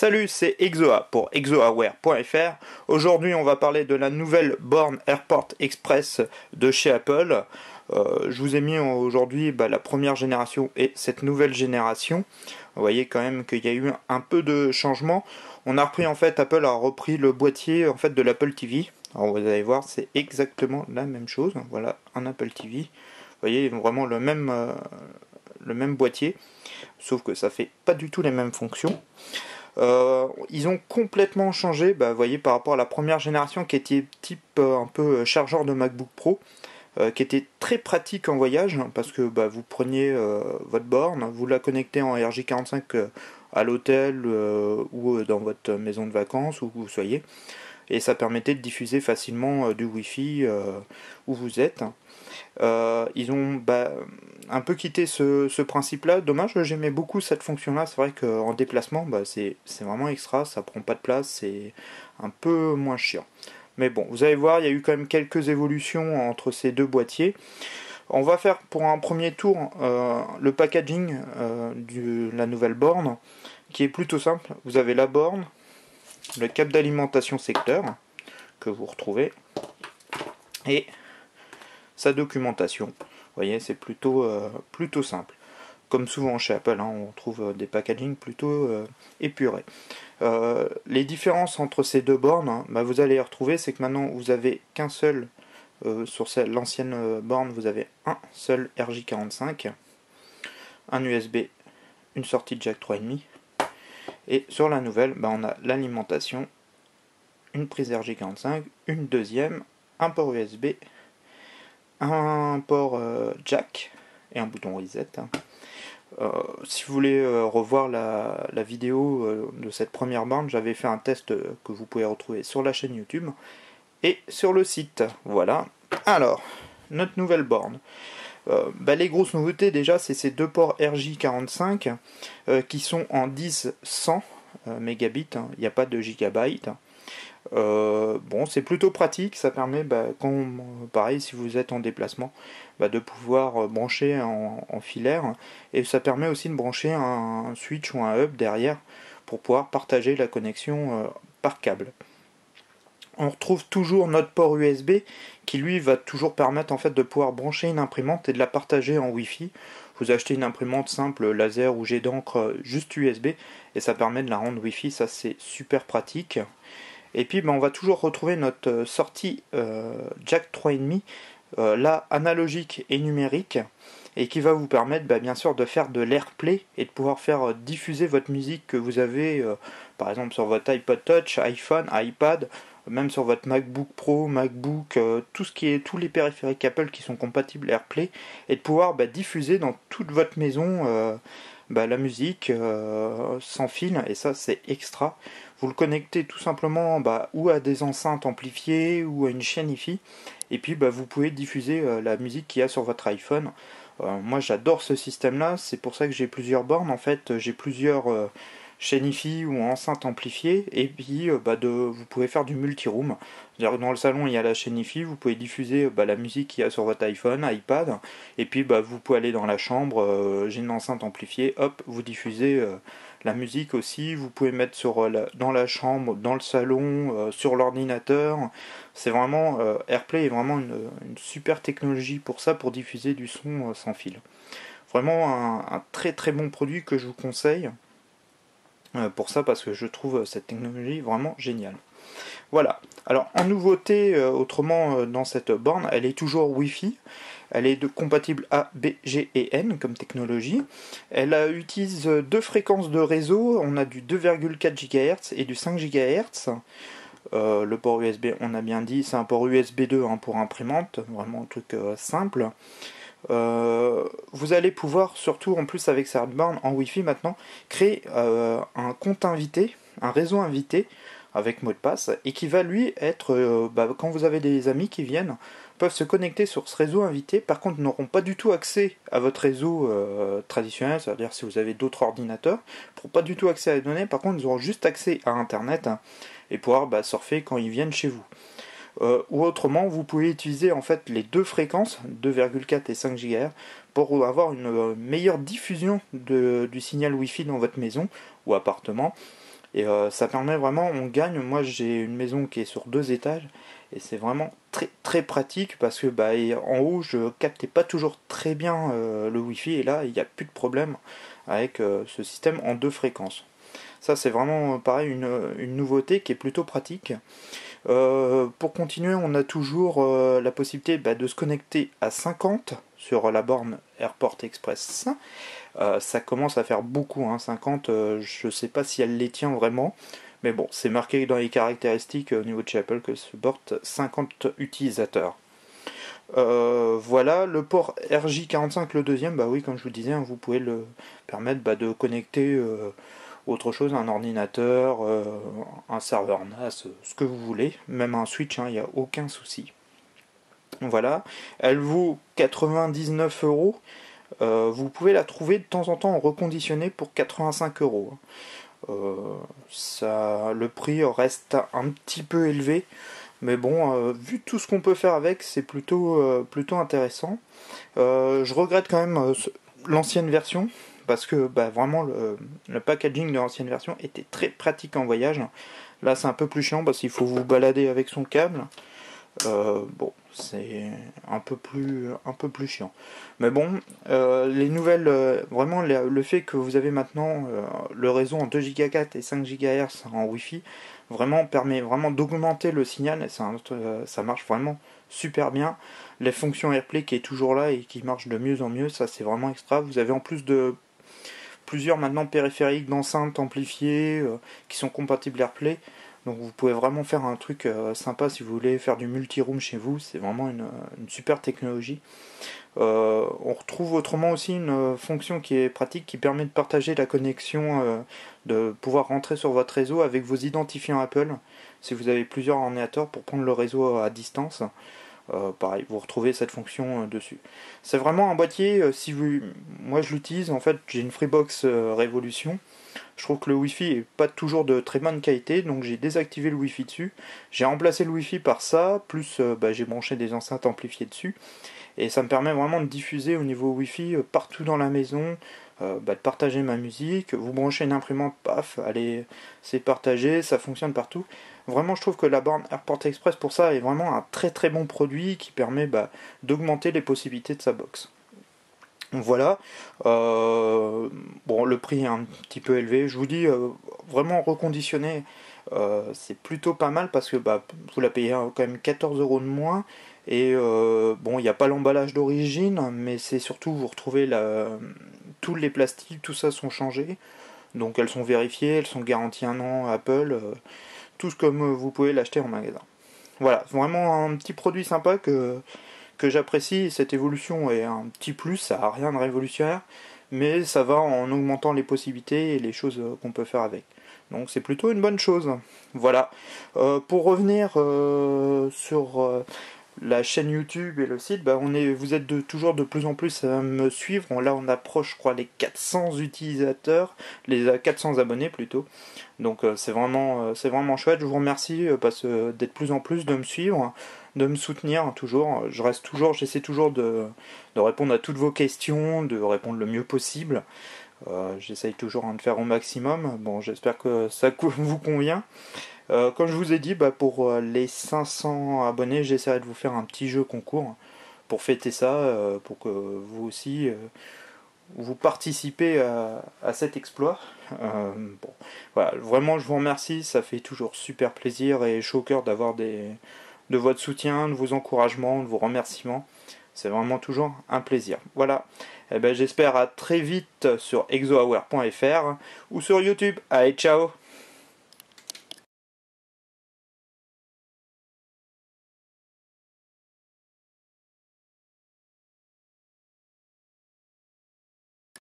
Salut, c'est Exoa pour exoaware.fr. Aujourd'hui, on va parler de la nouvelle borne AirPort Express de chez Apple. Je vous ai mis aujourd'hui la première génération et cette nouvelle génération. Vous voyez quand même qu'il y a eu un peu de changement. On a repris Apple a repris le boîtier de l'Apple TV. Alors vous allez voir, c'est exactement la même chose. Voilà, un Apple TV. Vous voyez vraiment le même boîtier, sauf que ça fait pas du tout les mêmes fonctions. Ils ont complètement changé, vous voyez, par rapport à la première génération qui était type un peu chargeur de MacBook Pro, qui était très pratique en voyage, parce que vous preniez votre borne, vous la connectez en RJ45 à l'hôtel ou dans votre maison de vacances, où vous soyez, et ça permettait de diffuser facilement du Wi-Fi où vous êtes. Ils ont un peu quitté ce principe-là. Dommage, j'aimais beaucoup cette fonction-là. C'est vrai qu'en déplacement, c'est vraiment extra, ça prend pas de place, c'est un peu moins chiant. Mais bon, vous allez voir, il y a eu quand même quelques évolutions entre ces deux boîtiers. On va faire pour un premier tour le packaging de la nouvelle borne, qui est plutôt simple. Vous avez la borne, le câble d'alimentation secteur, que vous retrouvez, et sa documentation. Vous voyez, c'est plutôt simple. Comme souvent chez Apple, on trouve des packaging plutôt épurés. Les différences entre ces deux bornes, vous allez les retrouver, c'est que maintenant vous avez qu'un seul, sur l'ancienne borne, vous avez un seul RJ45, un USB, une sortie jack 3,5, et sur la nouvelle, on a l'alimentation, une prise RJ45, une deuxième, un port USB, un port jack et un bouton reset. Si vous voulez revoir la vidéo de cette première borne, j'avais fait un test que vous pouvez retrouver sur la chaîne YouTube et sur le site. Voilà. Alors, notre nouvelle borne. Les grosses nouveautés déjà, c'est ces deux ports RJ45 qui sont en 10-100 mégabits, il n'y a pas de gigabytes. C'est plutôt pratique, ça permet, pareil, si vous êtes en déplacement, de pouvoir brancher en filaire, et ça permet aussi de brancher un switch ou un hub derrière pour pouvoir partager la connexion par câble. On retrouve toujours notre port USB qui lui va toujours permettre de pouvoir brancher une imprimante et de la partager en Wi-Fi. Vous achetez une imprimante simple laser ou jet d'encre juste USB et ça permet de la rendre Wi-Fi, ça c'est super pratique. Et puis on va toujours retrouver notre sortie jack 3,5, là analogique et numérique, et qui va vous permettre bien sûr de faire de l'AirPlay et de pouvoir faire diffuser votre musique que vous avez par exemple sur votre iPod Touch, iPhone, iPad, même sur votre MacBook Pro, MacBook, tous les périphériques Apple qui sont compatibles AirPlay, et de pouvoir diffuser dans toute votre maison la musique sans fil, et ça c'est extra. Vous le connectez tout simplement ou à des enceintes amplifiées ou à une chaîne Hi-Fi, et puis vous pouvez diffuser la musique qu'il y a sur votre iPhone. Moi j'adore ce système là, c'est pour ça que j'ai plusieurs bornes, j'ai plusieurs chaînes Hi-Fi ou enceintes amplifiées, et puis vous pouvez faire du multi-room. C'est-à-dire que dans le salon il y a la chaîne Hi-Fi, vous pouvez diffuser la musique qu'il y a sur votre iPhone, iPad, et puis vous pouvez aller dans la chambre, j'ai une enceinte amplifiée, hop, vous diffusez la musique aussi, vous pouvez mettre dans la chambre, dans le salon, sur l'ordinateur. C'est vraiment, AirPlay est vraiment une super technologie pour ça, pour diffuser du son sans fil. Vraiment un très très bon produit que je vous conseille pour ça, parce que je trouve cette technologie vraiment géniale. Voilà. Alors en nouveauté, autrement dans cette borne, elle est toujours Wi-Fi. Elle est compatible A, B, G et N comme technologie. Elle utilise deux fréquences de réseau. On a du 2,4 GHz et du 5 GHz. Le port USB, on a bien dit, c'est un port USB 2 pour imprimante. Vraiment un truc simple. Vous allez pouvoir, surtout en plus avec cette borne en Wi-Fi maintenant, créer un compte invité, un réseau invité avec mot de passe, et qui va lui être, quand vous avez des amis qui viennent, peuvent se connecter sur ce réseau invité, par contre n'auront pas du tout accès à votre réseau traditionnel, c'est-à-dire si vous avez d'autres ordinateurs, n'auront pas du tout accès à les données, par contre ils auront juste accès à internet et pouvoir surfer quand ils viennent chez vous. Ou autrement, vous pouvez utiliser les deux fréquences, 2,4 et 5 GHz, pour avoir une meilleure diffusion du signal Wi-Fi dans votre maison ou appartement. Et ça permet vraiment, on gagne. Moi j'ai une maison qui est sur 2 étages et c'est vraiment très très pratique parce que bah, en haut je captais pas toujours très bien le wifi et là il n'y a plus de problème avec ce système en 2 fréquences. Ça c'est vraiment pareil une nouveauté qui est plutôt pratique. Pour continuer, on a toujours la possibilité bah, de se connecter à 50 sur la borne AirPort Express. Ça commence à faire beaucoup, hein, 50, je sais pas si elle les tient vraiment, mais bon, c'est marqué dans les caractéristiques au niveau de chez Apple que supporte 50 utilisateurs. Voilà, le port RJ45, le deuxième, bah oui, comme je vous disais, hein, vous pouvez le permettre bah, de connecter autre chose, un ordinateur, un serveur NAS, ce que vous voulez, même un switch, il n'y a aucun souci. Voilà, elle vaut 99 €. Vous pouvez la trouver de temps en temps en reconditionné pour 85 €. Le prix reste un petit peu élevé, mais bon, vu tout ce qu'on peut faire avec, c'est plutôt intéressant. Je regrette quand même l'ancienne version, parce que bah, vraiment le packaging de l'ancienne version était très pratique en voyage. Là c'est un peu plus chiant parce qu'il faut vous balader avec son câble. Bon, c'est un peu plus chiant. Mais bon, les nouvelles, vraiment le fait que vous avez maintenant le réseau en 2 Go 4 et 5 GHz en Wi-Fi, vraiment permet vraiment d'augmenter le signal. Et ça marche vraiment super bien. Les fonctions AirPlay qui est toujours là et qui marche de mieux en mieux, ça c'est vraiment extra. Vous avez en plus de plusieurs maintenant périphériques d'enceintes amplifiées qui sont compatibles AirPlay. Donc vous pouvez vraiment faire un truc sympa si vous voulez faire du multi-room chez vous. C'est vraiment une super technologie. On retrouve autrement aussi une fonction qui est pratique qui permet de partager la connexion, de pouvoir rentrer sur votre réseau avec vos identifiants Apple. Si vous avez plusieurs ordinateurs pour prendre le réseau à distance. Pareil, vous retrouvez cette fonction dessus. C'est vraiment un boîtier, moi je l'utilise, en fait j'ai une Freebox Révolution. Je trouve que le Wi-Fi est pas toujours de très bonne qualité, donc j'ai désactivé le Wi-Fi dessus. J'ai remplacé le Wi-Fi par ça, plus bah, j'ai branché des enceintes amplifiées dessus. Et ça me permet vraiment de diffuser au niveau Wi-Fi partout dans la maison, bah, de partager ma musique. Vous branchez une imprimante, paf, allez, c'est partagé, ça fonctionne partout. Vraiment, je trouve que la borne AirPort Express pour ça est vraiment un très très bon produit qui permet bah, d'augmenter les possibilités de sa box. Voilà. Bon, le prix est un petit peu élevé. Je vous dis, vraiment reconditionné, c'est plutôt pas mal parce que bah, vous la payez quand même 14 € de moins. Et bon, il n'y a pas l'emballage d'origine, mais c'est surtout, vous retrouvez tous les plastiques, tout ça sont changés. Donc elles sont vérifiées, elles sont garanties 1 an Apple. Tout comme vous pouvez l'acheter en magasin. Voilà, vraiment un petit produit sympa que j'apprécie. Cette évolution est un petit plus, ça n'a rien de révolutionnaire, mais ça va en augmentant les possibilités et les choses qu'on peut faire avec. Donc c'est plutôt une bonne chose. Voilà. Pour revenir sur la chaîne YouTube et le site, bah vous êtes toujours de plus en plus à me suivre. Là on approche je crois les 400 utilisateurs, les 400 abonnés plutôt. Donc c'est vraiment chouette. Je vous remercie d'être de plus en plus de me suivre, de me soutenir toujours. J'essaie toujours de répondre à toutes vos questions, de répondre le mieux possible. J'essaye toujours de faire au maximum. Bon, j'espère que ça vous convient. Comme je vous ai dit, bah, pour les 500 abonnés, j'essaierai de vous faire un petit jeu concours pour fêter ça, pour que vous aussi vous participez à cet exploit. Bon, voilà, vraiment je vous remercie, ça fait toujours super plaisir et chaud au cœur d'avoir de votre soutien, de vos encouragements, de vos remerciements. C'est vraiment toujours un plaisir. Voilà, j'espère à très vite sur exohour.fr ou sur YouTube. Allez, ciao!